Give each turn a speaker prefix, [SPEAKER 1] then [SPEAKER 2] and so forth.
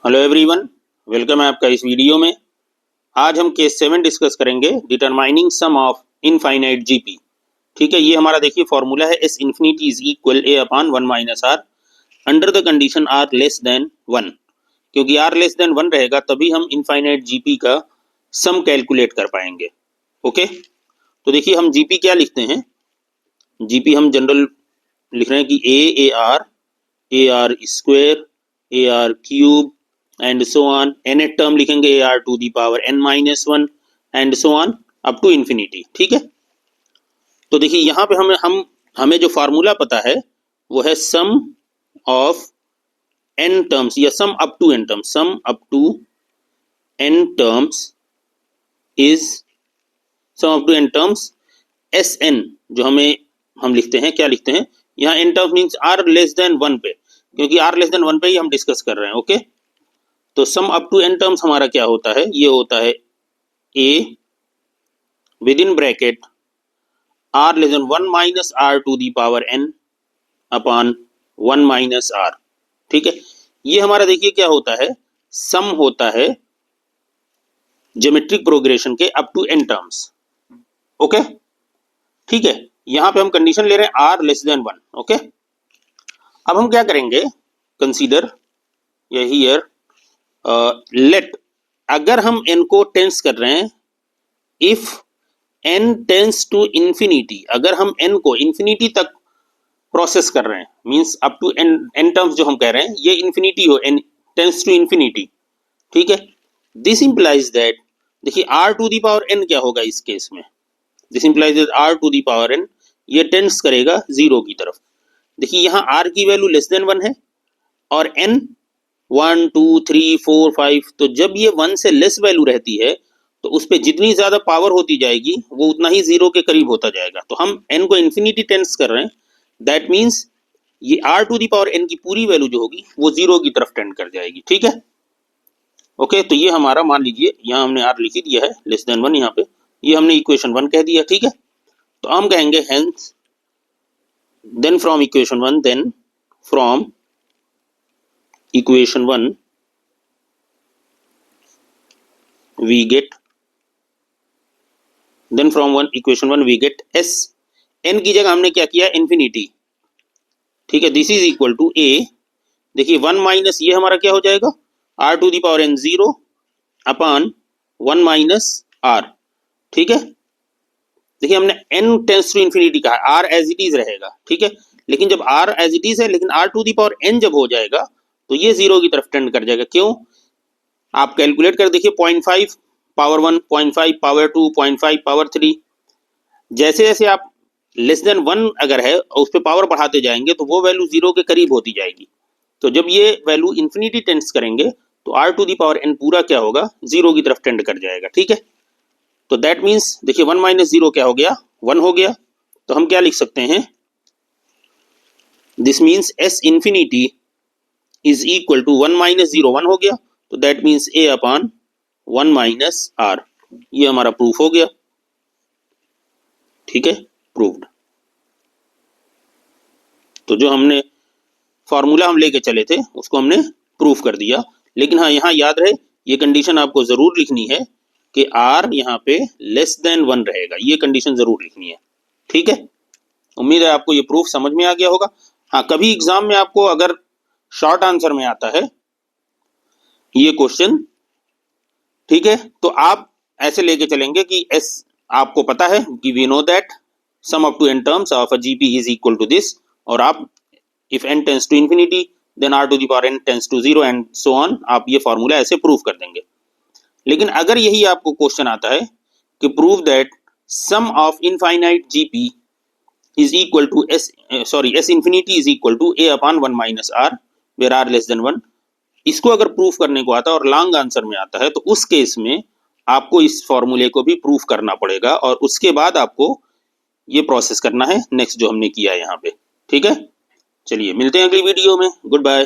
[SPEAKER 1] Hello everyone, welcome है आपका इस वीडियो में। आज हम केस 7 डिस्कस करेंगे, determining sum of infinite GP. ठीक है, ये हमारा देखिए फॉर्मूला है S infinity is equal to अपॉन 1 minus R under the condition R less than 1। क्योंकि आर लेस देन 1 रहेगा तभी हम इनफाइनाइट जीपी का सम कैलकुलेट कर पाएंगे। ओके, तो देखिए हम जीपी क्या लिखते हैं। जीपी हम जनरल लिख रहे हैं कि A R square, A R cube and so on. nth term लिखेंगे A R to the power n minus 1 and so on up to infinity. ठीक है, तो देखिए यहाँ पे हमें जो फार्मूला पता है वो है सम ऑफ n टर्म्स या sum up to n terms. Sum up to n terms is sum up to n terms S N, जो हम लिखते हैं, क्या लिखते हैं यहाँ n terms means R less than 1 पे, क्योंकि आर लेस देन 1 पे ही हम डिस्कस कर रहे हैं। ओके, तो sum up to n terms हमारा क्या होता है, ये होता है a within bracket r less than 1 minus r to the power n upon 1 minus r। ठीक है, ये हमारा देखिए क्या होता है, सम होता है ज्योमेट्रिक प्रोग्रेशन के up to n terms. Okay, ठीक है, यहां पे हम कंडीशन ले रहे हैं r लेस देन 1। ओके, अब हम क्या करेंगे, कंसीडर हियर लेट, अगर हम n को टेंस कर रहे हैं, if n tends to infinity, अगर हम n को इंफिनिटी तक प्रोसेस कर रहे हैं, means up to n terms जो हम कह रहे हैं ये इंफिनिटी हो, n टेंस टू इंफिनिटी। ठीक है, दिस इंप्लाइज दैट, देखिए r to the power n क्या होगा इस केस में, this implies that r to the power n ये टेंस करेगा 0 की तरफ। देखिए यहाँ r की वैल्यू लेस देन 1 है और n 1 2 3 4 5, तो जब ये 1 से लेस वैल्यू रहती है तो उस पर जितनी ज्यादा पावर होती जाएगी वो उतना ही 0 के करीब होता जाएगा। तो हम n को इंफिनिटी टेंस कर रहे हैं, दैट मीन्स ये r to the power n की पूरी वैल्यू जो होगी वो 0 की तरफ टेंड कर जाएगी। ठीक है, ओके, तो ये हमारा मान लीजिए यहाँ हमने r लिख ही दिया है लेस देन 1, यहाँ पे ये हमने इक्वेशन 1 कह दिया। ठीक है, तो हम कहेंगे hence then from equation 1, then from equation 1 we get, then from equation 1 we get s, n की जगह हमने क्या किया, इंफिनिटी। ठीक है, this is equal to a, देखिए 1 माइनस ये हमारा क्या हो जाएगा, r to the power n 0 upon 1 minus r। ठीक है, देखिए हमने n टेंस टू इंफिनिटी कहा, r एज इट इज रहेगा। ठीक है, लेकिन जब r एज इट इज है, लेकिन r to the power n जब हो जाएगा तो ये 0 की तरफ टेंड कर जाएगा। क्यों, आप कैलकुलेट कर देखिए, 0.5 पावर 1, 0.5 पावर 2, 0.5 पावर 3, जैसे जैसे आप लेस देन 1 अगर है और उस पर पावर बढ़ाते जाएंगे तो वो वैल्यू 0 के करीब होती जाएगी। तो जब ये वैल्यू इंफिनिटी टेंड्स करेंगे तो r to the power n पूरा क्या होगा, 0 की तरफ टेंड कर जाएगा। ठीक है, तो दैट मीन्स देखिए 1 माइनस 0 क्या हो गया, 1 हो गया। तो हम क्या लिख सकते हैं, this means s infinity is equal to 1 minus 0, 1 हो गया, तो that means a upon 1 minus r। ये हमारा प्रूफ हो गया। ठीक है, प्रूव्ड। तो जो हमने फॉर्मूला हम लेके चले थे उसको हमने प्रूफ कर दिया। लेकिन हाँ, यहाँ याद रहे ये कंडीशन आपको जरूर लिखनी है कि r यहाँ पे लेस देन 1 रहेगा, ये कंडीशन जरूर लिखनी है। ठीक है, उम्मीद है आपको ये प्रूफ समझ में आ गया होगा। हाँ, कभी एग्जाम में आपको अगर शॉर्ट आंसर में आता है ये क्वेश्चन, ठीक है, तो आप ऐसे लेके चलेंगे कि s आपको पता है कि we know that sum up to n terms of a GP is equal to this, और आप if n tends to infinity then r to the power n tends to 0 and so on, आप ये formula ऐसे proof कर देंगे। लेकिन अगर यही आपको क्वेश्चन आता है कि prove that sum of infinite GP is equal to s infinity is equal to a upon 1 minus r where r less than 1, इसको अगर प्रूफ करने को आता है और लॉन्ग आंसर में आता है तो उस केस में आपको इस फॉर्मूले को भी प्रूफ करना पड़ेगा और उसके बाद आपको ये प्रोसेस करना है नेक्स्ट जो हमने किया है यहाँ पे। ठीक है, चलिए मिलते हैं अगली वीडियो में, गुड बाय।